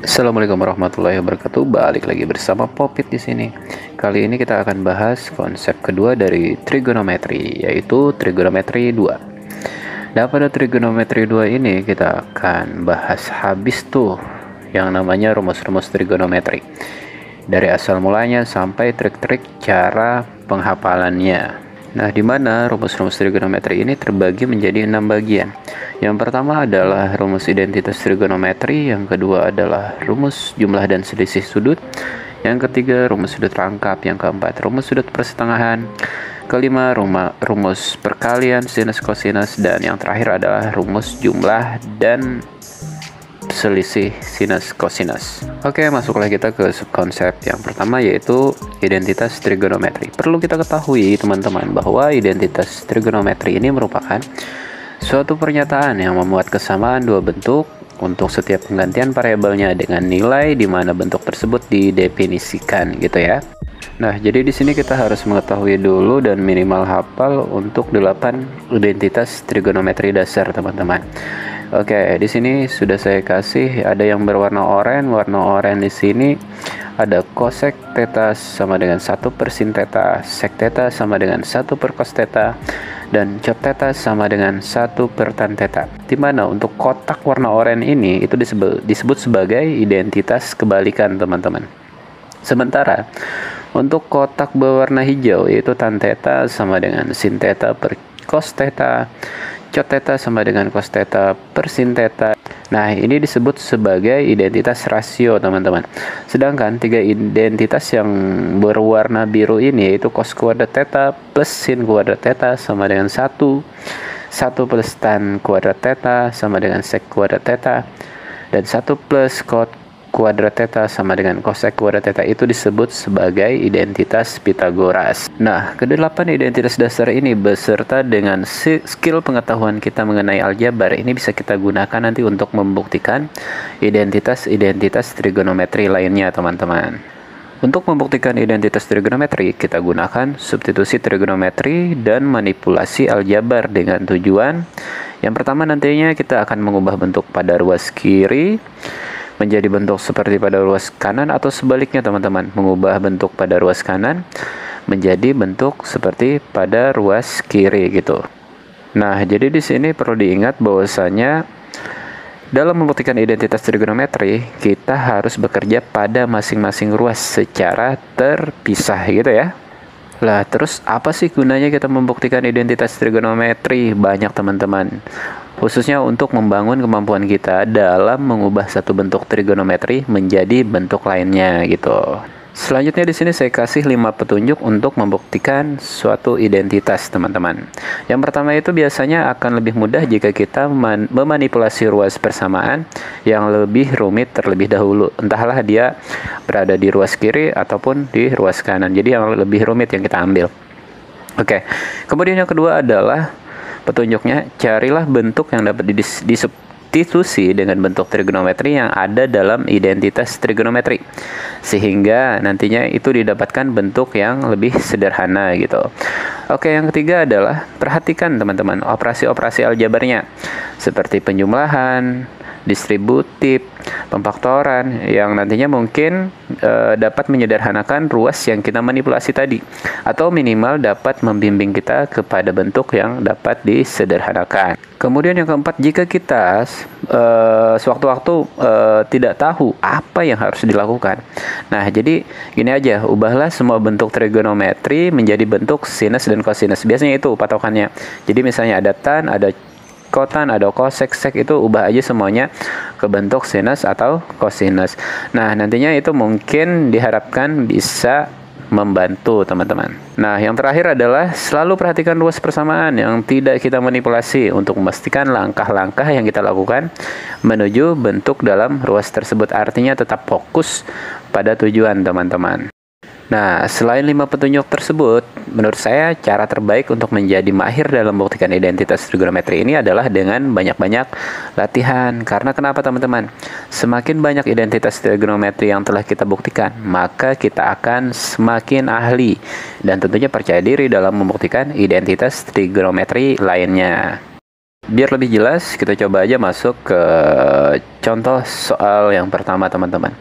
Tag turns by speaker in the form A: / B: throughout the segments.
A: Assalamualaikum warahmatullahi wabarakatuh. Balik lagi bersama Popit di sini. Kali ini kita akan bahas konsep kedua dari trigonometri, yaitu trigonometri 2. Dan pada trigonometri 2 ini kita akan bahas habis tuh yang namanya rumus-rumus trigonometri. Dari asal mulanya sampai trik-trik cara penghafalannya. Nah, di mana rumus-rumus trigonometri ini terbagi menjadi 6 bagian. Yang pertama adalah rumus identitas trigonometri, yang kedua adalah rumus jumlah dan selisih sudut, yang ketiga rumus sudut rangkap, yang keempat rumus sudut persetengahan, kelima rumus perkalian sinus kosinus, dan yang terakhir adalah rumus jumlah dan selisih sinus kosinus. Oke, masuklah kita ke subkonsep yang pertama, yaitu identitas trigonometri. Perlu kita ketahui teman-teman bahwa identitas trigonometri ini merupakan suatu pernyataan yang memuat kesamaan dua bentuk untuk setiap penggantian variabelnya dengan nilai di mana bentuk tersebut didefinisikan gitu ya. Nah, jadi di sini kita harus mengetahui dulu dan minimal hafal untuk 8 identitas trigonometri dasar, teman-teman. Oke, di sini sudah saya kasih ada yang berwarna oranye. Warna oranye di sini ada cosec theta sama dengan 1 per sin theta, sec theta sama dengan 1 per cos theta, dan cot theta sama dengan 1 per tan theta. Dimana untuk kotak warna oranye ini itu disebut sebagai identitas kebalikan, teman-teman. Sementara untuk kotak berwarna hijau yaitu tan theta sama dengan sin theta per cos theta, cot theta sama dengan cos theta per sin theta. Nah, ini disebut sebagai identitas rasio, teman-teman. Sedangkan tiga identitas yang berwarna biru ini yaitu cos kuadrat theta plus sin kuadrat theta sama dengan 1 plus tan kuadrat theta sama dengan sec kuadrat theta, dan 1 plus cot kuadrat theta sama dengan cosec kuadrat theta itu disebut sebagai identitas Pitagoras. Nah, kedelapan identitas dasar ini beserta dengan skill pengetahuan kita mengenai aljabar ini bisa kita gunakan nanti untuk membuktikan identitas-identitas trigonometri lainnya, teman-teman. Untuk membuktikan identitas trigonometri, kita gunakan substitusi trigonometri dan manipulasi aljabar dengan tujuan yang pertama, nantinya kita akan mengubah bentuk pada ruas kiri menjadi bentuk seperti pada ruas kanan, atau sebaliknya, teman-teman, mengubah bentuk pada ruas kanan menjadi bentuk seperti pada ruas kiri gitu. Nah, jadi di sini perlu diingat bahwasanya dalam membuktikan identitas trigonometri kita harus bekerja pada masing-masing ruas secara terpisah gitu ya. Lah, terus apa sih gunanya kita membuktikan identitas trigonometri? Banyak, teman-teman. Khususnya untuk membangun kemampuan kita dalam mengubah satu bentuk trigonometri menjadi bentuk lainnya gitu. Selanjutnya di sini saya kasih 5 petunjuk untuk membuktikan suatu identitas, teman-teman. Yang pertama itu biasanya akan lebih mudah jika kita memanipulasi ruas persamaan yang lebih rumit terlebih dahulu. Entahlah dia berada di ruas kiri ataupun di ruas kanan. Jadi yang lebih rumit yang kita ambil. Oke. Kemudian yang kedua adalah petunjuknya, carilah bentuk yang dapat disubstitusi dengan bentuk trigonometri yang ada dalam identitas trigonometri, sehingga nantinya itu didapatkan bentuk yang lebih sederhana gitu. Oke, yang ketiga adalah perhatikan, teman-teman, operasi-operasi aljabarnya seperti penjumlahan, distributif, pemfaktoran yang nantinya mungkin dapat menyederhanakan ruas yang kita manipulasi tadi, atau minimal dapat membimbing kita kepada bentuk yang dapat disederhanakan. Kemudian yang keempat, jika kita sewaktu-waktu tidak tahu apa yang harus dilakukan, nah jadi gini aja, ubahlah semua bentuk trigonometri menjadi bentuk sinus dan kosinus. Biasanya itu patokannya. Jadi misalnya ada tan, ada kotan, ada cosec, sec, itu ubah aja semuanya ke bentuk sinus atau kosinus. Nah, nantinya itu mungkin diharapkan bisa membantu, teman-teman. Nah, yang terakhir adalah selalu perhatikan ruas persamaan yang tidak kita manipulasi untuk memastikan langkah-langkah yang kita lakukan menuju bentuk dalam ruas tersebut. Artinya tetap fokus pada tujuan, teman-teman. Nah, selain 5 petunjuk tersebut, menurut saya cara terbaik untuk menjadi mahir dalam membuktikan identitas trigonometri ini adalah dengan banyak-banyak latihan. Karena kenapa, teman-teman? Semakin banyak identitas trigonometri yang telah kita buktikan, maka kita akan semakin ahli dan tentunya percaya diri dalam membuktikan identitas trigonometri lainnya. Biar lebih jelas, kita coba aja masuk ke contoh soal yang pertama, teman-teman.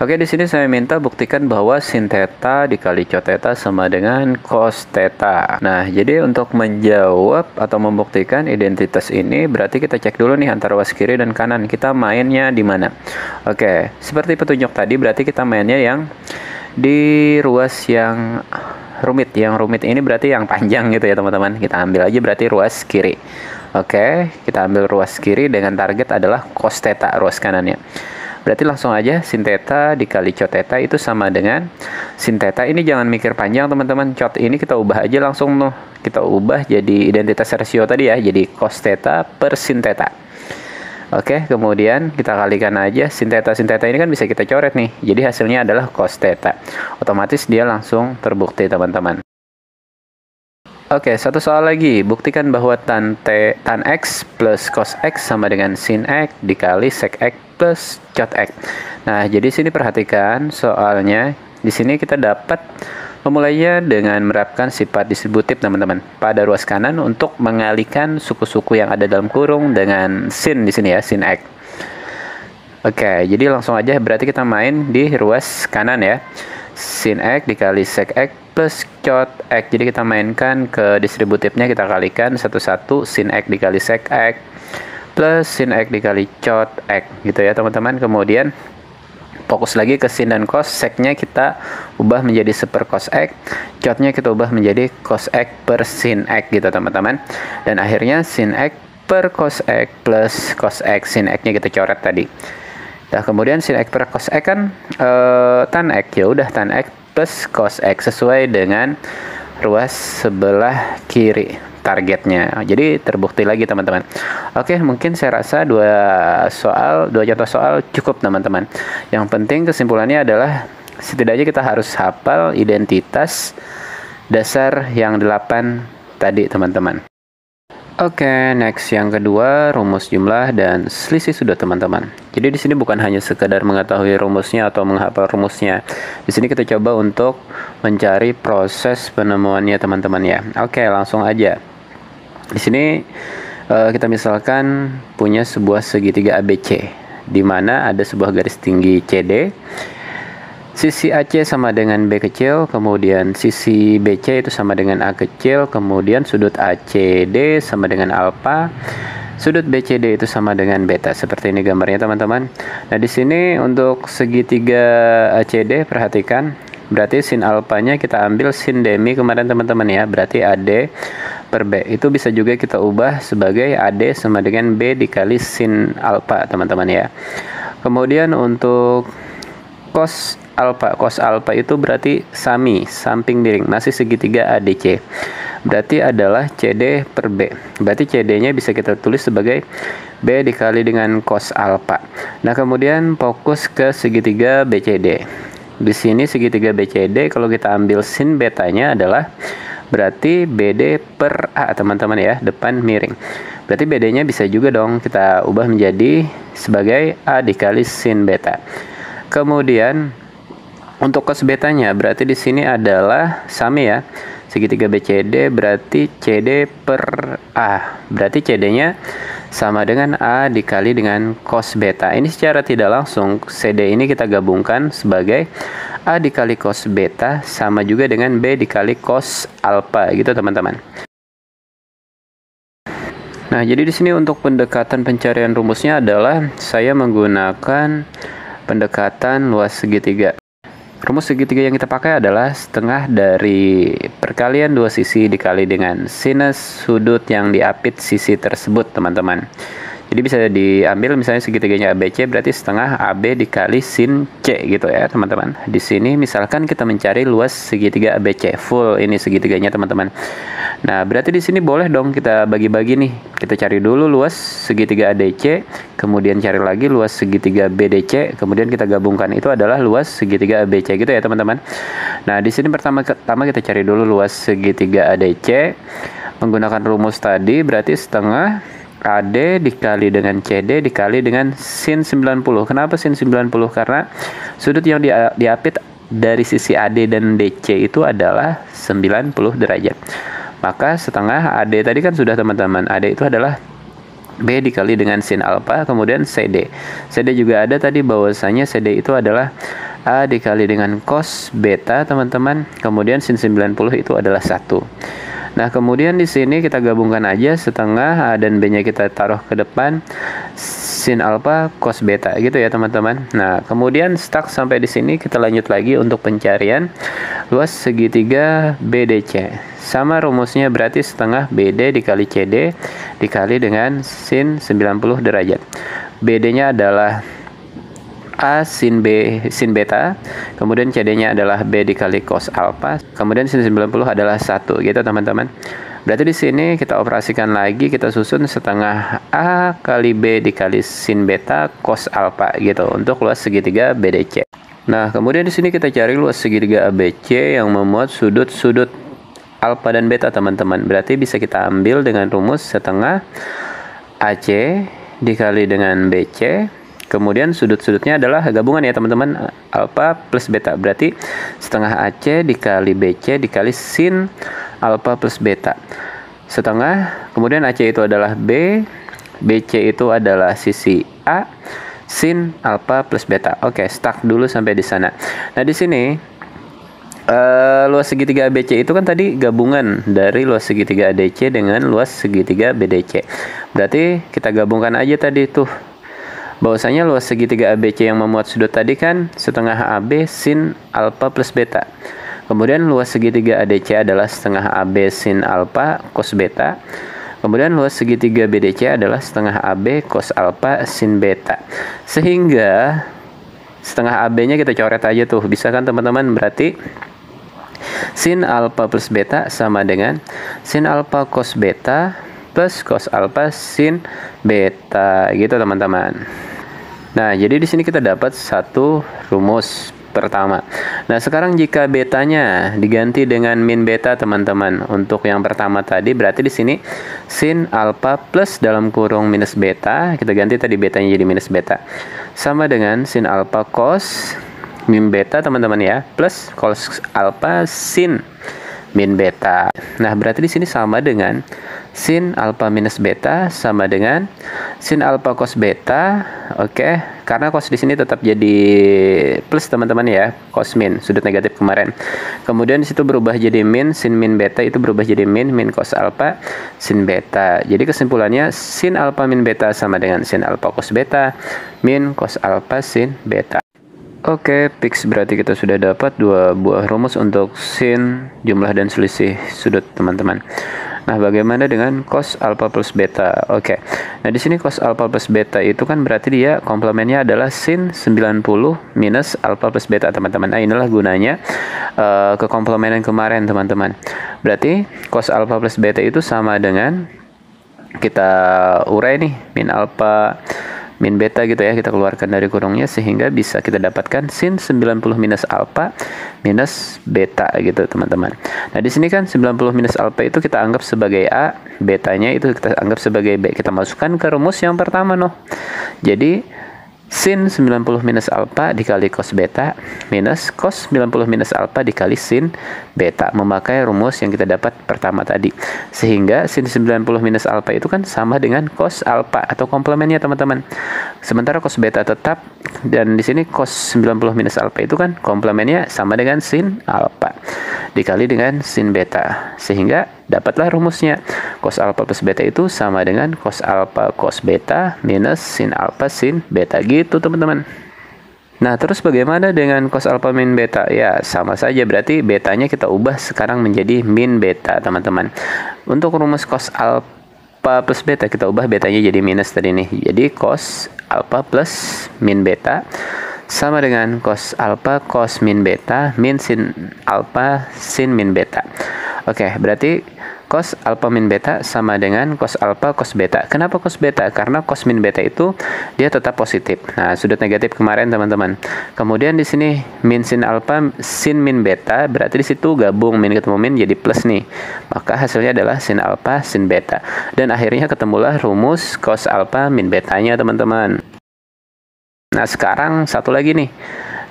A: Oke, di sini saya minta buktikan bahwa sin theta dikali cot theta sama dengan cos theta. Nah, jadi untuk menjawab atau membuktikan identitas ini, berarti kita cek dulu nih antara ruas kiri dan kanan. Kita mainnya di mana? Oke, seperti petunjuk tadi, berarti kita mainnya yang di ruas yang rumit. Yang rumit ini berarti yang panjang gitu ya, teman-teman. Kita ambil aja berarti ruas kiri. Oke, kita ambil ruas kiri dengan target adalah cos theta ruas kanannya. Berarti langsung aja sin theta dikali cot theta itu sama dengan sin theta. Ini jangan mikir panjang, teman-teman. Cot ini kita ubah aja langsung tuh. Kita ubah jadi identitas rasio tadi ya. Jadi cos theta per sin theta. Oke, kemudian kita kalikan aja sin theta ini kan bisa kita coret nih. Jadi hasilnya adalah cos theta. Otomatis dia langsung terbukti, teman-teman. Oke, satu soal lagi. Buktikan bahwa tan X plus cos X sama dengan sin X dikali sec X plus cot X. Nah, jadi sini perhatikan soalnya. Di sini kita dapat memulainya dengan menerapkan sifat distributif, teman-teman, pada ruas kanan untuk mengalihkan suku-suku yang ada dalam kurung dengan sin di sini ya, sin X. Oke, jadi langsung aja berarti kita main di ruas kanan ya. Sin X dikali sec X plus cot X. Jadi kita mainkan ke distributifnya, kita kalikan satu-satu sin X dikali sec X plus sin X dikali cot X gitu ya, teman-teman. Kemudian fokus lagi ke sin dan cos. Sec-nya kita ubah menjadi seper cos X, cot-nya kita ubah menjadi cos X per sin X gitu, teman-teman. Dan akhirnya sin X per cos X plus cos X. Sin X-nya kita coret tadi. Nah, kemudian sin X per cos X kan tan X, ya udah tan X plus cos X sesuai dengan ruas sebelah kiri targetnya. Jadi terbukti lagi, teman-teman. Oke, mungkin saya rasa dua contoh soal cukup, teman-teman. Yang penting kesimpulannya adalah setidaknya kita harus hafal identitas dasar yang 8 tadi, teman-teman. Oke, next yang kedua, rumus jumlah dan selisih sudut, teman-teman. Jadi di sini bukan hanya sekedar mengetahui rumusnya atau menghafal rumusnya. Di sini kita coba untuk mencari proses penemuannya, teman-teman ya. Oke, langsung aja. Di sini kita misalkan punya sebuah segitiga ABC, di mana ada sebuah garis tinggi CD. Sisi AC sama dengan B kecil, kemudian sisi BC itu sama dengan A kecil, kemudian sudut ACD sama dengan alfa, sudut BCD itu sama dengan beta. Seperti ini gambarnya, teman-teman. Nah, di sini untuk segitiga ACD perhatikan, berarti sin alfanya kita ambil sin demi kemarin, teman-teman ya. Berarti AD per B. Itu bisa juga kita ubah sebagai AD sama dengan B dikali sin alfa, teman-teman ya. Kemudian untuk cos alfa itu berarti samping miring, masih segitiga ADC. Berarti adalah CD per B. Berarti CD-nya bisa kita tulis sebagai B dikali dengan cos alfa. Nah, kemudian fokus ke segitiga BCD. Di sini segitiga BCD kalau kita ambil sin betanya adalah berarti BD per A, teman-teman ya, depan miring. Berarti BD-nya bisa juga dong kita ubah menjadi sebagai A dikali sin beta. Kemudian untuk cos betanya berarti di sini adalah sama ya. Segitiga BCD berarti CD per A. Berarti CD-nya sama dengan A dikali dengan cos beta. Ini secara tidak langsung CD ini kita gabungkan sebagai A dikali cos beta sama juga dengan B dikali cos alfa gitu, teman-teman. Nah, jadi di sini untuk pendekatan pencarian rumusnya adalah saya menggunakan pendekatan luas segitiga. Rumus segitiga yang kita pakai adalah setengah dari perkalian dua sisi dikali dengan sinus sudut yang diapit sisi tersebut, teman-teman. Jadi bisa diambil misalnya segitiganya ABC berarti setengah AB dikali sin C gitu ya, teman-teman. Di sini misalkan kita mencari luas segitiga ABC full ini segitiganya, teman-teman. Nah, berarti di sini boleh dong kita bagi-bagi nih. Kita cari dulu luas segitiga ADC, kemudian cari lagi luas segitiga BDC, kemudian kita gabungkan itu adalah luas segitiga ABC gitu ya, teman-teman. Nah, di sini pertama kita cari dulu luas segitiga ADC menggunakan rumus tadi, berarti setengah AD dikali dengan CD dikali dengan sin 90. Kenapa sin 90? Karena sudut yang diapit dari sisi AD dan DC itu adalah 90 derajat. Maka setengah AD tadi kan sudah, teman-teman. AD itu adalah B dikali dengan sin alfa, kemudian CD. CD juga ada tadi bahwasanya CD itu adalah A dikali dengan cos beta, teman-teman. Kemudian sin 90 itu adalah 1. Nah, kemudian di sini kita gabungkan aja setengah A dan B-nya kita taruh ke depan, sin alfa cos beta gitu ya, teman-teman. Nah, kemudian stuck sampai di sini, kita lanjut lagi untuk pencarian luas segitiga BDC. Sama rumusnya berarti setengah BD dikali CD dikali dengan sin 90 derajat. BD-nya adalah A sin B sin beta, kemudian CD-nya adalah B dikali cos alpha, kemudian sin 90 adalah 1 gitu, teman-teman. Berarti di sini kita operasikan lagi, kita susun setengah A kali B dikali sin beta cos alpha gitu untuk luas segitiga BDC. Nah, kemudian di sini kita cari luas segitiga ABC yang memuat sudut-sudut alpha dan beta, teman-teman. Berarti bisa kita ambil dengan rumus setengah AC dikali dengan BC. Kemudian sudut-sudutnya adalah gabungan ya, teman-teman, alpha plus beta. Berarti setengah AC dikali BC dikali sin alpha plus beta. Setengah, kemudian AC itu adalah B, BC itu adalah sisi A, sin alpha plus beta. Oke, stuck dulu sampai di sana. Nah, di sini luas segitiga ABC itu kan tadi gabungan dari luas segitiga ADC dengan luas segitiga BDC. Berarti kita gabungkan aja tadi tuh, bahwasanya luas segitiga ABC yang memuat sudut tadi kan setengah AB sin alpha plus beta. Kemudian luas segitiga ADC adalah setengah AB sin alpha cos beta. Kemudian luas segitiga BDC adalah setengah AB cos alpha sin beta. Sehingga setengah AB-nya kita coret aja tuh. Bisa kan, teman-teman? Berarti sin alpha plus beta sama dengan sin alpha cos beta plus cos alpha sin beta gitu, teman-teman. Nah, jadi di sini kita dapat satu rumus pertama. Nah, sekarang jika betanya diganti dengan min beta, teman-teman. Untuk yang pertama tadi berarti di sini sin alpha plus dalam kurung minus beta, kita ganti tadi betanya jadi minus beta. Sama dengan sin alpha cos min beta, teman-teman ya, plus cos alpha sin min beta. Nah, berarti di sini sama dengan sin alpha minus beta sama dengan sin alpha cos beta. Oke, karena cos di sini tetap jadi plus, teman-teman ya, cos min sudut negatif kemarin. Kemudian di situ berubah jadi min, sin min beta itu berubah jadi min cos alpha sin beta. Jadi kesimpulannya sin alpha min beta sama dengan sin alpha cos beta min cos alpha sin beta. Oke, fix, berarti kita sudah dapat dua buah rumus untuk sin, jumlah, dan selisih sudut, teman-teman. Nah, bagaimana dengan cos alpha plus beta? Oke. Nah, di sini cos alpha plus beta itu kan berarti dia komplemennya adalah sin 90 minus alpha plus beta, teman-teman. Nah, inilah gunanya kekomplemenan kemarin, teman-teman. Berarti cos alpha plus beta itu sama dengan, kita urai nih, min alpha min beta gitu ya, kita keluarkan dari kurungnya sehingga bisa kita dapatkan sin 90 minus alpha minus beta gitu, teman-teman. Nah, di sini kan 90 minus alpha itu kita anggap sebagai A, betanya itu kita anggap sebagai B. Kita masukkan ke rumus yang pertama noh. Jadi sin 90 minus alpha dikali cos beta minus cos 90 minus alpha dikali sin beta, memakai rumus yang kita dapat pertama tadi. Sehingga sin 90 minus alpha itu kan sama dengan cos alpha atau komplemennya, teman-teman. Sementara cos beta tetap, dan di sini cos 90 minus alpha itu kan komplemennya sama dengan sin alpha dikali dengan sin beta. Sehingga dapatlah rumusnya, cos alpha plus beta itu sama dengan cos alpha cos beta minus sin alpha sin beta gitu, teman-teman. Nah, terus bagaimana dengan cos alpha min beta? Ya, sama saja, berarti betanya kita ubah sekarang menjadi min beta, teman-teman. Untuk rumus cos alpha plus beta kita ubah betanya jadi minus tadi nih. Jadi cos alpha plus min beta sama dengan cos alpha cos min beta min sin alpha sin min beta. Oke, berarti cos alpha min beta sama dengan cos alpha cos beta. Kenapa cos beta? Karena cos min beta itu dia tetap positif. Nah, sudut negatif kemarin, teman-teman. Kemudian di sini min sin alpha sin min beta, berarti di situ gabung min ketemu min jadi plus nih. Maka hasilnya adalah sin alpha sin beta. Dan akhirnya ketemulah rumus cos alpha min betanya, teman-teman. Nah, sekarang satu lagi nih.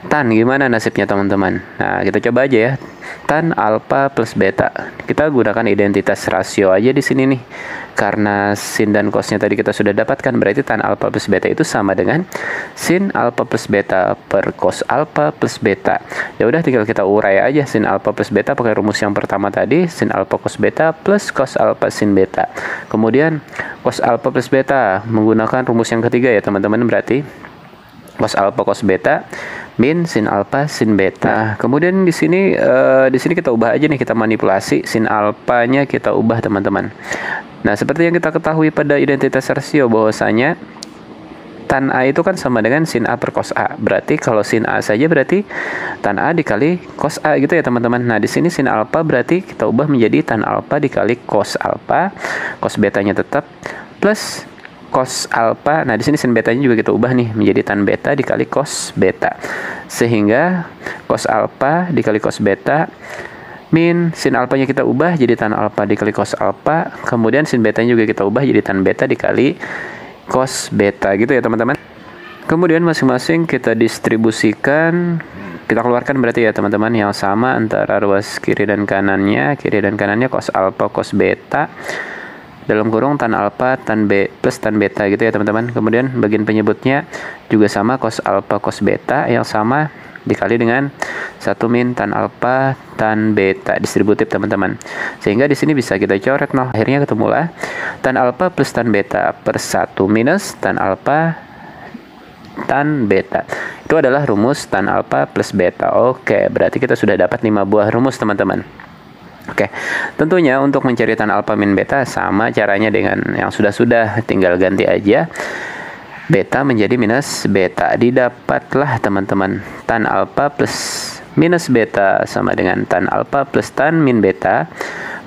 A: Tan gimana nasibnya teman-teman? Nah, kita coba aja ya. Tan alfa plus beta. Kita gunakan identitas rasio aja di sini nih. Karena sin dan cosnya tadi kita sudah dapatkan, berarti tan alfa plus beta itu sama dengan sin alfa plus beta per cos alfa plus beta. Ya udah, tinggal kita urai aja sin alfa plus beta pakai rumus yang pertama tadi, sin alfa cos beta plus cos alfa sin beta. Kemudian cos alfa plus beta menggunakan rumus yang ketiga ya teman-teman, berarti cos alfa cos beta min sin alfa sin beta. Kemudian di sini kita ubah aja nih, kita manipulasi sin alfanya kita ubah teman-teman. Nah, seperti yang kita ketahui pada identitas rasio bahwasanya tan A itu kan sama dengan sin A per cos A. Berarti kalau sin A saja berarti tan A dikali cos A gitu ya teman-teman. Nah, di sini sin alfa berarti kita ubah menjadi tan alfa dikali cos alfa. Cos betanya tetap plus cos alfa. Nah, di sini sin betanya juga kita ubah nih menjadi tan beta dikali cos beta. Sehingga cos alfa dikali cos beta min sin alfanya kita ubah jadi tan alfa dikali cos alfa, kemudian sin betanya juga kita ubah jadi tan beta dikali cos beta gitu ya teman-teman. Kemudian masing-masing kita distribusikan, kita keluarkan berarti ya teman-teman yang sama antara ruas kiri dan kanannya cos alfa cos beta dalam kurung tan alfa tan b plus tan beta gitu ya teman-teman. Kemudian bagian penyebutnya juga sama cos alfa cos beta yang sama dikali dengan 1 min tan alfa tan beta distributif teman-teman. Sehingga di sini bisa kita coret nol. Akhirnya ketemulah tan alfa plus tan beta per 1 minus tan alfa tan beta. Itu adalah rumus tan alfa plus beta. Oke, berarti kita sudah dapat 5 buah rumus teman-teman. Oke, tentunya untuk mencari tan alfa min beta sama caranya dengan yang sudah-sudah, tinggal ganti aja beta menjadi minus beta. Didapatlah teman-teman tan alfa plus minus beta sama dengan tan alfa plus tan min beta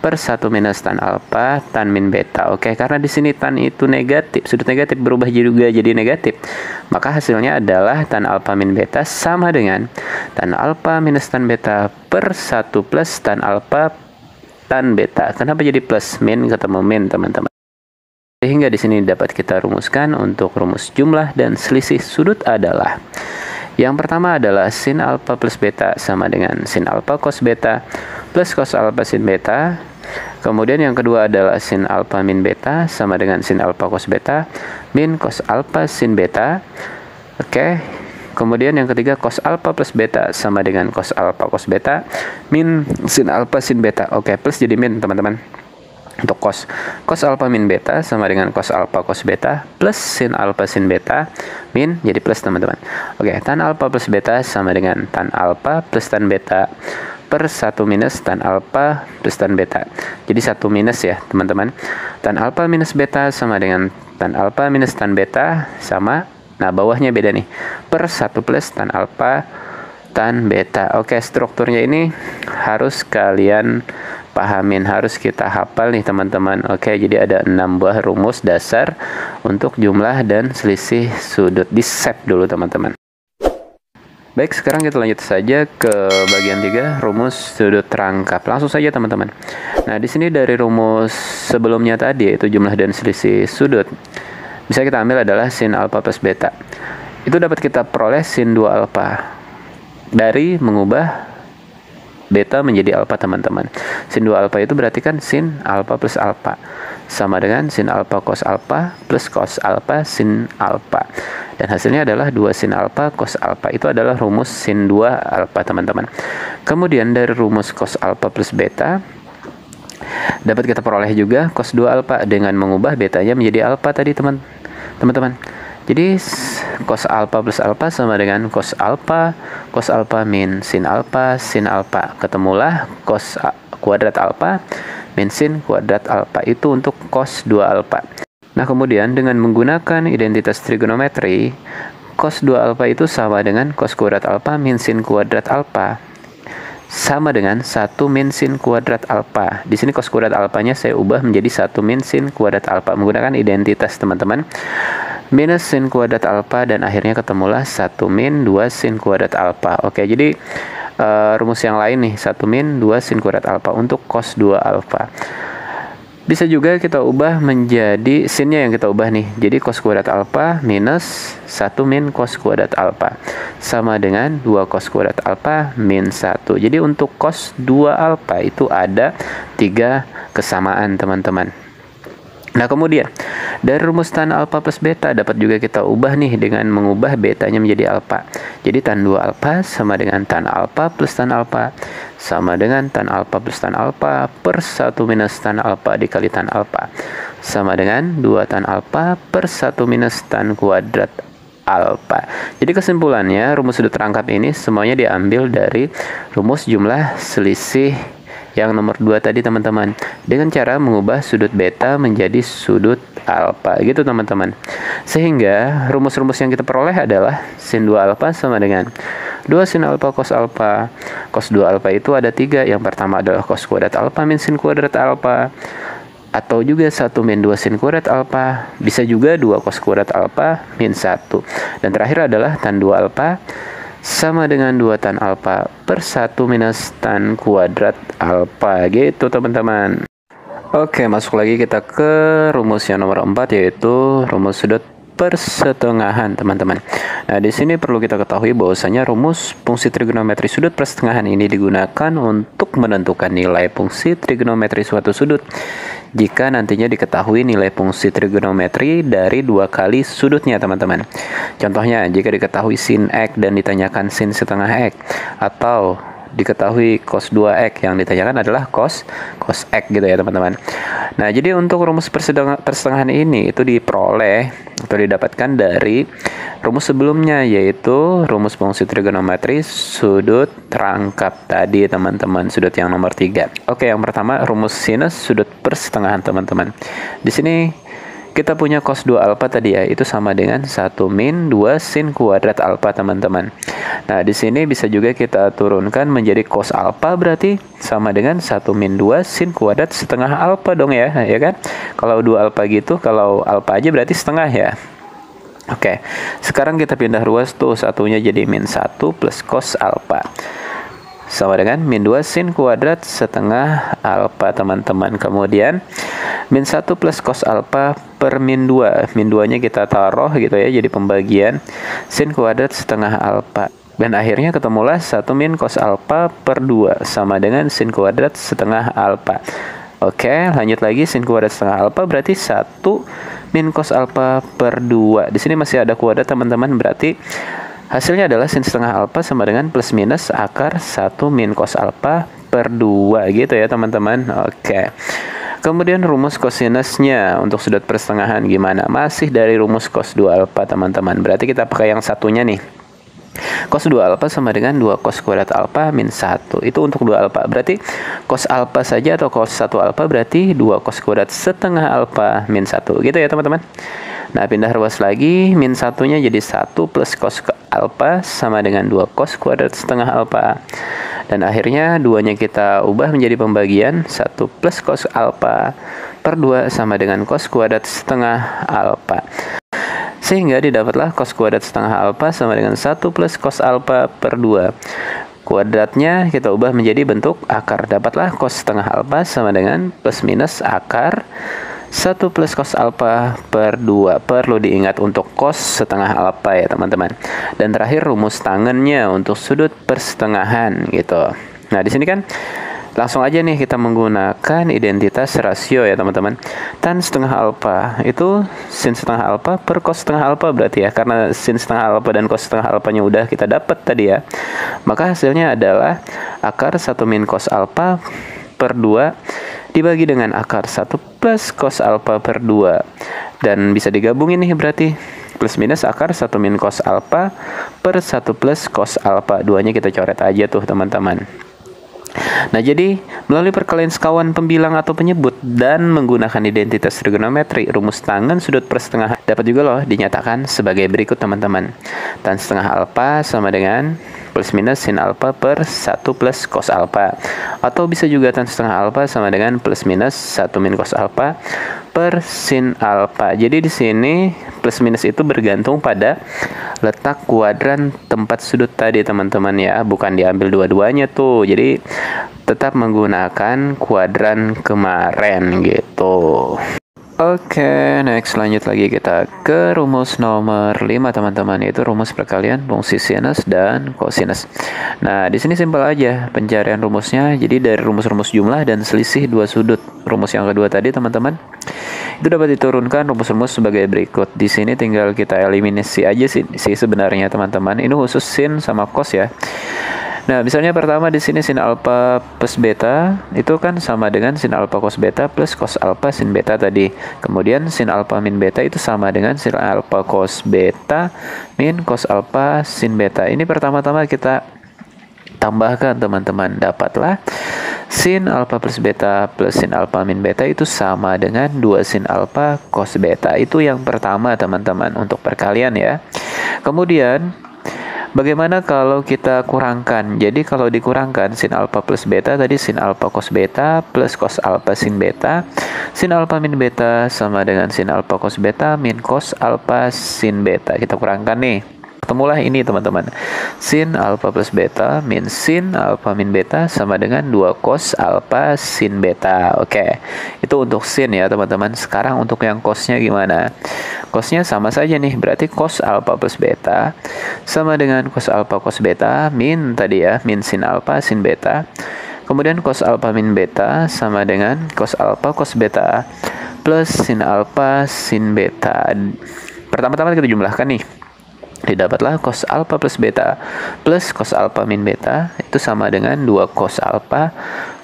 A: per 1 minus tan alfa tan min beta. Oke, karena di sini tan itu negatif, sudut negatif berubah juga jadi negatif, maka hasilnya adalah tan alfa min beta sama dengan tan alfa minus tan beta per 1 plus tan alfa tan beta. Kenapa jadi plus? Min ketemu min teman-teman. Sehingga di sini dapat kita rumuskan untuk rumus jumlah dan selisih sudut adalah, yang pertama adalah sin alfa plus beta sama dengan sin alfa cos beta plus cos alfa sin beta. Kemudian yang kedua adalah sin alfa min beta sama dengan sin alfa cos beta min cos alfa sin beta. Oke. Kemudian yang ketiga cos alfa plus beta sama dengan cos alfa cos beta min sin alfa sin beta. Oke, plus jadi min teman-teman. Untuk cos alfa min beta sama dengan cos alfa cos beta plus sin alfa sin beta min jadi plus teman-teman. Oke, tan alfa plus beta sama dengan tan alfa plus tan beta per 1 minus tan alfa plus tan beta. Jadi 1 minus ya teman-teman. Tan alfa minus beta sama dengan tan alfa minus tan beta sama, nah bawahnya beda nih, per 1 plus tan alfa tan beta. Oke, strukturnya ini harus kalian pahamin, harus kita hafal nih teman-teman. Oke, jadi ada 6 buah rumus dasar untuk jumlah dan selisih sudut. Di save dulu teman-teman. Baik, sekarang kita lanjut saja ke bagian 3, rumus sudut rangkap. Langsung saja teman-teman. Nah, di sini dari rumus sebelumnya tadi yaitu jumlah dan selisih sudut, bisa kita ambil adalah sin alfa plus beta. Itu dapat kita peroleh sin 2 alfa dari mengubah beta menjadi alfa teman-teman. Sin 2 alfa itu berarti kan sin alfa plus alfa sama dengan sin alfa cos alfa plus cos alfa sin alfa. Dan hasilnya adalah 2 sin alfa cos alfa. Itu adalah rumus sin 2 alfa teman-teman. Kemudian dari rumus cos alfa plus beta dapat kita peroleh juga cos 2 alfa dengan mengubah betanya menjadi alfa tadi teman-teman. Jadi cos alfa plus alfa sama dengan cos alfa min sin alfa sin alfa. Ketemulah cos kuadrat alfa min sin kuadrat alfa. Itu untuk cos 2 alfa. Nah, kemudian dengan menggunakan identitas trigonometri, cos 2 alfa itu sama dengan cos kuadrat alfa min sin kuadrat alfa sama dengan 1 min sin kuadrat alfa. Di sini cos kuadrat alfanya saya ubah menjadi 1 min sin kuadrat alfa menggunakan identitas teman-teman. Minus sin kuadrat alfa dan akhirnya ketemulah 1 min 2 sin kuadrat alfa. Oke, jadi rumus yang lain nih, 1 min 2 sin kuadrat alfa untuk cos 2 alfa. Bisa juga kita ubah menjadi sinnya yang kita ubah nih. Jadi cos kuadrat alfa minus 1 min cos kuadrat alfa sama dengan 2 cos kuadrat alfa min 1. Jadi untuk cos 2 alfa itu ada 3 kesamaan teman-teman. Nah kemudian dari rumus tan alfa plus beta dapat juga kita ubah nih dengan mengubah betanya menjadi alfa. Jadi tan 2 alfa sama dengan tan alfa plus tan alfa sama dengan tan alfa plus tan alfa per 1 minus tan alfa dikali tan alfa sama dengan 2 tan alfa per 1 minus tan kuadrat alfa. Jadi kesimpulannya rumus sudut rangkap ini semuanya diambil dari rumus jumlah selisih yang nomor 2 tadi teman-teman, dengan cara mengubah sudut beta menjadi sudut alfa gitu teman-teman. Sehingga rumus-rumus yang kita peroleh adalah sin 2 alfa sama dengan 2 sin alfa cos alfa. Cos 2 alfa itu ada 3. Yang pertama adalah cos kuadrat alfa min sin kuadrat alfa, atau juga 1 min 2 sin kuadrat alfa, bisa juga 2 cos kuadrat alfa min 1. Dan terakhir adalah tan 2 alfa sama dengan 2 tan alfa per 1 minus tan kuadrat alfa gitu teman-teman. Oke, masuk lagi kita ke rumus yang nomor 4, yaitu rumus sudut persetengahan teman-teman. Nah di sini perlu kita ketahui bahwasanya rumus fungsi trigonometri sudut persetengahan ini digunakan untuk menentukan nilai fungsi trigonometri suatu sudut jika nantinya diketahui nilai fungsi trigonometri dari 2 kali sudutnya teman-teman. Contohnya jika diketahui sin x dan ditanyakan sin setengah x, atau diketahui cos 2x yang ditanyakan adalah cos x gitu ya teman-teman. Nah jadi untuk rumus persetengahan ini itu diperoleh atau didapatkan dari rumus sebelumnya, yaitu rumus fungsi trigonometri sudut rangkap tadi teman-teman, sudut yang nomor 3. Oke, yang pertama rumus sinus sudut persetengahan teman-teman. Di sini kita punya cos 2 alfa tadi ya, itu sama dengan 1 min 2 sin kuadrat alfa teman-teman. Nah, di sini bisa juga kita turunkan menjadi cos alfa, berarti sama dengan 1 min 2 sin kuadrat setengah alfa dong ya kan? Kalau 2 alfa gitu, kalau alfa aja berarti setengah ya. Oke, sekarang kita pindah ruas tuh, satunya jadi min 1 plus cos alfa sama dengan min 2 sin kuadrat setengah alfa teman-teman. Kemudian min 1 plus cos alfa per min 2. Min 2-nya kita taruh gitu ya, jadi pembagian sin kuadrat setengah alfa. Dan akhirnya ketemulah 1 min cos alfa per 2 sama dengan sin kuadrat setengah alfa. Oke, lanjut lagi, sin kuadrat setengah alfa berarti 1 min cos alfa per 2. Di sini masih ada kuadrat teman-teman, berarti hasilnya adalah sin setengah alfa sama dengan plus minus akar 1 min cos alfa per 2 gitu ya teman-teman. Oke. Kemudian rumus kosinusnya untuk sudut persetengahan gimana? Masih dari rumus cos 2 alfa teman-teman. Berarti kita pakai yang satunya nih. Cos 2 alfa sama dengan 2 cos kuadrat alfa min 1. Itu untuk 2 alfa. Berarti cos alfa saja atau cos 1 alfa berarti 2 cos kuadrat setengah alfa min 1. Gitu ya teman-teman. Nah, pindah ruas lagi, min 1-nya jadi 1 plus cos alfa sama dengan 2 cos kuadrat setengah alfa. Dan akhirnya 2-nya kita ubah menjadi pembagian 1 plus cos alfa per 2 sama dengan cos kuadrat setengah alfa. Sehingga didapatlah cos kuadrat setengah alfa sama dengan 1 plus cos alfa per 2. Kuadratnya kita ubah menjadi bentuk akar. Dapatlah cos setengah alfa sama dengan plus minus akar 1 plus cos alfa per 2. Perlu diingat untuk cos setengah alfa ya teman-teman. Dan terakhir rumus tangennya untuk sudut persetengahan gitu. Nah di sini kan langsung aja nih kita menggunakan identitas rasio ya teman-teman. Tan setengah alfa itu sin setengah alfa per cos setengah alfa berarti ya. Karena sin setengah alfa dan cos setengah alfanya udah kita dapat tadi ya. Maka hasilnya adalah akar 1 min cos alfa per 2 dibagi dengan akar 1 plus cos alfa per 2. Dan bisa digabungin nih berarti plus minus akar 1 min cos alfa per 1 plus cos alfa. Duanya kita coret aja tuh teman-teman. Nah jadi melalui perkalian sekawan pembilang atau penyebut dan menggunakan identitas trigonometri, rumus tangen sudut persetengahan dapat juga loh dinyatakan sebagai berikut teman-teman. Tan setengah alfa sama dengan plus minus sin alfa per 1 plus cos alfa. Atau bisa juga tan setengah alfa sama dengan plus minus 1 min cos alfa per sin alfa. Jadi di sini plus minus itu bergantung pada letak kuadran tempat sudut tadi teman-teman ya, bukan diambil dua-duanya tuh. Jadi tetap menggunakan kuadran kemarin gitu. Oke, next lanjut lagi kita ke rumus nomor 5 teman-teman, yaitu rumus perkalian fungsi sinus dan kosinus. Nah, di sini simpel aja pencarian rumusnya. Jadi dari rumus-rumus jumlah dan selisih dua sudut. Rumus yang kedua tadi teman-teman, itu dapat diturunkan rumus-rumus sebagai berikut. Di sini tinggal kita eliminasi aja sih sebenarnya teman-teman. Ini khusus sin sama cos ya. Nah, misalnya pertama di sini sin alfa plus beta itu kan sama dengan sin alfa cos beta plus cos alfa sin beta tadi. Kemudian sin alfa min beta itu sama dengan sin alfa cos beta min cos alfa sin beta. Ini pertama-tama kita tambahkan teman-teman. Dapatlah sin alfa plus beta plus sin alfa min beta itu sama dengan 2 sin alfa cos beta. Itu yang pertama teman-teman untuk perkalian ya. Kemudian bagaimana kalau kita kurangkan? Jadi kalau dikurangkan sin alfa plus beta tadi sin alfa cos beta plus cos alfa sin beta. Sin alfa min beta sama dengan sin alfa cos beta min cos alfa sin beta. Kita kurangkan nih. Ketemulah ini teman-teman. Sin alfa plus beta min sin alfa min beta sama dengan 2 cos alfa sin beta. Oke. Itu untuk sin ya teman-teman. Sekarang untuk yang cosnya gimana? Cosnya sama saja nih. Berarti cos alfa plus beta sama dengan cos alfa cos beta min tadi ya, min sin alfa sin beta. Kemudian cos alfa min beta sama dengan cos alfa cos beta plus sin alfa sin beta. Pertama-tama kita jumlahkan nih. Didapatlah cos alfa plus beta plus cos alfa min beta itu sama dengan 2 cos alfa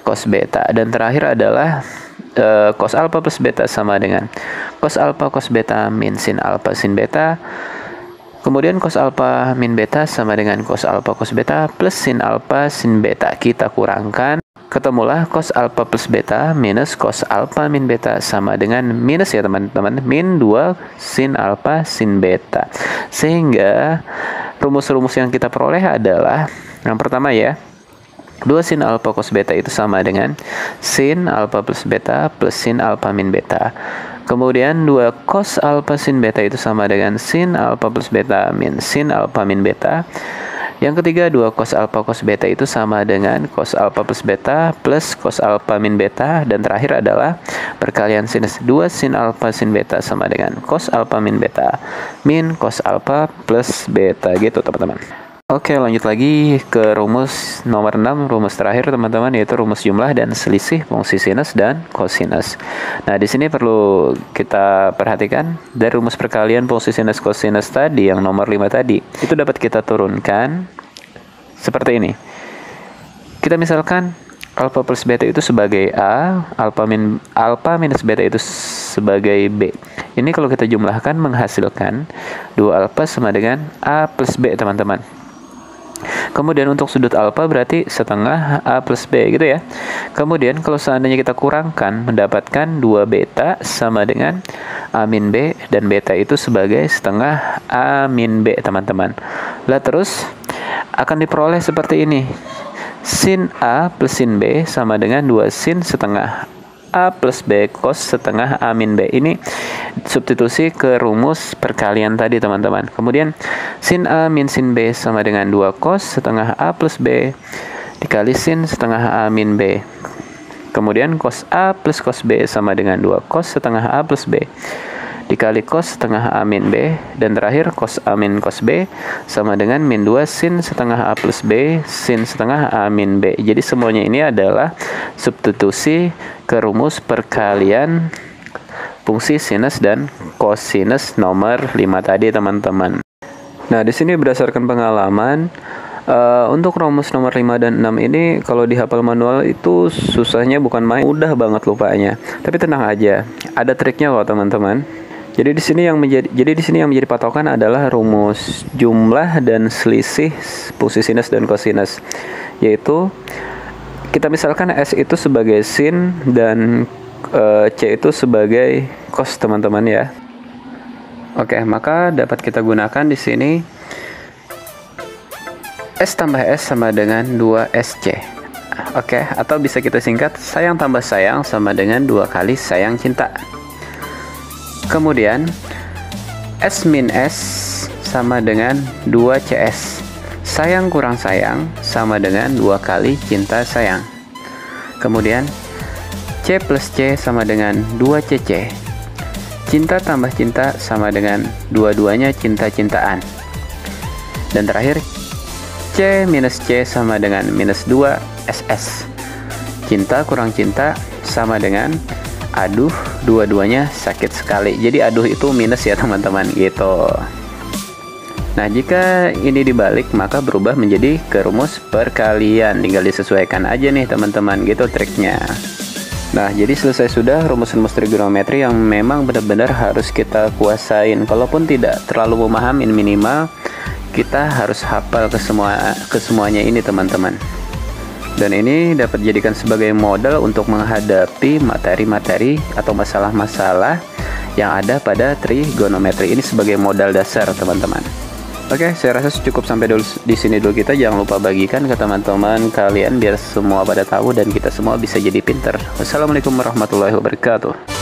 A: cos beta. Dan terakhir adalah cos alfa plus beta sama dengan cos alfa cos beta min sin alfa sin beta. Kemudian cos alfa min beta sama dengan cos alfa cos beta plus sin alfa sin beta. Kita kurangkan, ketemulah cos alfa plus beta minus cos alfa min beta sama dengan minus ya teman-teman, min 2 sin alfa sin beta. Sehingga rumus-rumus yang kita peroleh adalah yang pertama ya, 2 sin alfa cos beta itu sama dengan sin alfa plus beta plus sin alfa min beta. Kemudian 2 cos alfa sin beta itu sama dengan sin alfa plus beta min sin alfa min beta. Yang ketiga, 2 cos alfa cos beta itu sama dengan cos alfa plus beta plus cos alfa min beta. Dan terakhir adalah perkalian sinus 2 sin alfa sin beta sama dengan cos alfa min beta min cos alfa plus beta gitu teman-teman. Oke, lanjut lagi ke rumus nomor 6, rumus terakhir teman-teman, yaitu rumus jumlah dan selisih fungsi sinus dan kosinus. Nah, di sini perlu kita perhatikan dari rumus perkalian fungsi sinus kosinus tadi yang nomor 5 tadi, itu dapat kita turunkan seperti ini. Kita misalkan alfa plus beta itu sebagai A, alfa minus beta itu sebagai B. Ini kalau kita jumlahkan menghasilkan 2 alfa sama dengan A plus B teman-teman. Kemudian untuk sudut alfa berarti setengah A plus B gitu ya. Kemudian kalau seandainya kita kurangkan mendapatkan 2 beta sama dengan A min B, dan beta itu sebagai setengah A min B teman-teman. Lah terus akan diperoleh seperti ini. Sin A plus sin B sama dengan 2 sin setengah A plus B cos setengah A min B. Ini substitusi ke rumus perkalian tadi teman-teman. Kemudian sin A min sin B sama dengan 2 cos setengah A plus B dikali sin setengah A min B. Kemudian cos A plus cos B sama dengan 2 cos setengah A plus B dikali cos setengah A min B. Dan terakhir cos A min cos B sama dengan min 2 sin setengah A plus B sin setengah A min B. Jadi semuanya ini adalah substitusi ke rumus perkalian fungsi sinus dan kosinus nomor 5 tadi teman-teman. Nah, di sini berdasarkan pengalaman, untuk rumus nomor 5 dan 6 ini kalau dihafal manual itu susahnya bukan main, mudah banget lupanya. Tapi tenang aja, ada triknya kok teman-teman. Jadi di sini yang menjadi patokan adalah rumus jumlah dan selisih fungsi sinus dan kosinus. Yaitu kita misalkan S itu sebagai sin dan C itu sebagai cos teman-teman ya. Oke, maka dapat kita gunakan di sini S tambah S sama dengan 2SC. Oke, atau bisa kita singkat sayang tambah sayang sama dengan 2 kali sayang cinta. Kemudian S min S sama dengan 2CS. Sayang kurang sayang sama dengan 2 kali cinta sayang. Kemudian C plus C sama dengan 2CC. Cinta tambah cinta sama dengan dua-duanya cinta-cintaan. Dan terakhir, C minus C sama dengan minus 2SS. Cinta kurang cinta sama dengan aduh, dua-duanya sakit sekali. Jadi aduh itu minus ya teman-teman gitu. Nah, jika ini dibalik maka berubah menjadi ke rumus perkalian. Tinggal disesuaikan aja nih teman-teman, gitu triknya. Nah, jadi selesai sudah rumus-rumus trigonometri yang memang benar-benar harus kita kuasain. Kalaupun tidak terlalu memahami, minimal kita harus hafal ke semuanya ini teman-teman. Dan ini dapat dijadikan sebagai modal untuk menghadapi materi-materi atau masalah-masalah yang ada pada trigonometri ini sebagai modal dasar teman-teman. Oke, saya rasa cukup sampai dulu di sini dulu kita. Jangan lupa bagikan ke teman-teman kalian biar semua pada tahu dan kita semua bisa jadi pinter. Wassalamualaikum warahmatullahi wabarakatuh.